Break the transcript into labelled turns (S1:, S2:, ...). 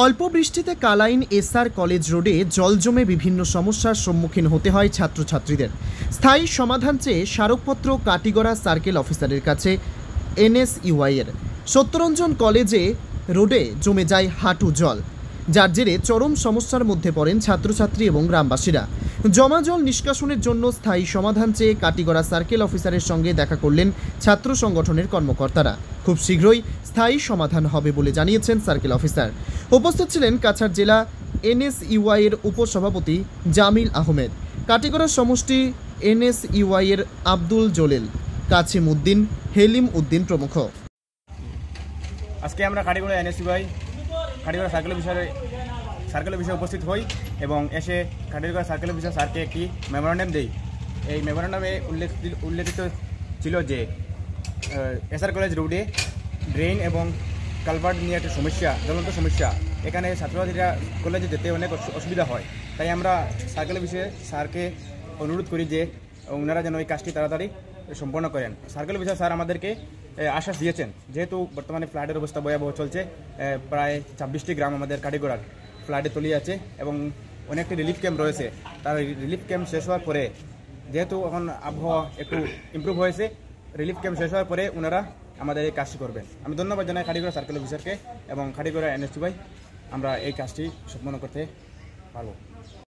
S1: অল্প বৃষ্টিতে Kalain SR college রোডে জল জমে বিভিন্ন সমস্যার সম্মুখীন হতে হয় ছাত্রছাত্রীদের। স্থায়ী সমাধান চেয়ে স্মারকপত্র কাটিগড়া সার্কেল অফিসারের কাছে এনএসইউআই-এর। সত্যরঞ্জন কলেজে রোডে জমে যায় হাঁটু জল, যার জেরে চরম সমস্যার মধ্যে পড়েন ছাত্রছাত্রী এবং গ্রামবাসীরা। জমা জল নিষ্কাশনের জন্য স্থায়ী সমাধান চেয়ে কাটিগড়া সার্কেল অফিসারের সঙ্গে দেখা করলেন ছাত্র সংগঠনের কর্মকর্তারা। খুব শীঘ্রই স্থায়ী সমাধান হবে বলে জানিয়েছেন সার্কেল অফিসার। উপস্থিত ছিলেন কাছাড় জেলা এনএসইউআই-এর উপসভাপতি জামিল আহমেদ, কাটিগড়া সমষ্টি এনএসইউআই-এর আব্দুল জলিল, কাছিম উদ্দিন, হেলিম উদ্দিন প্রমুখ।
S2: আজকে আমরা কাটিগড়া এনএসইউআই কাটিগড়া সার্কেল অফিসে উপস্থিত হই এবং এসে কাটিগড়া সার্কেল অফিসার স্যারকে একটি মেমোরান্ডাম দেই। এই মেমোরান্ডামে উল্লেখিত ছিল যে এসআর কলেজ রোডে ড্রেন এবং কালভার্ট নিয়ে একটা সমস্যা, জ্বলন্ত সমস্যা। এখানে ছাত্রছাত্রীরা কলেজে যেতে অনেক অসুবিধা হয়। তাই আমরা সার্কেল অফিসে স্যারকে অনুরোধ করি যে ওনারা যেন এই কাজটি তাড়াতাড়ি সম্পন্ন করেন। সার্কেল অফিসার স্যার আমাদেরকে আশ্বাস দিয়েছেন, যেহেতু বর্তমানে ফ্লাডের অবস্থা ভয়াবহ চলছে, প্রায় 26টি গ্রাম আমাদের কাটিগড়ার ফ্লাডে তলিয়ে আছে এবং অনেকটি রিলিফ ক্যাম্প রয়েছে। তার রিলিফ ক্যাম্প শেষ হওয়ার পরে, যেহেতু এখন আবহাওয়া একটু ইমপ্রুভ হয়েছে, রিলিফ ক্যাম্প শেষ হওয়ার পরে ওনারা আমাদের এই কাজটি করবেন। আমি ধন্যবাদ জানাই কাটিগড়া সার্কেল অফিসারকে এবং কাটিগড়া এনএসইউআই। আমরা এই কাজটি সম্পন্ন করতে পারব।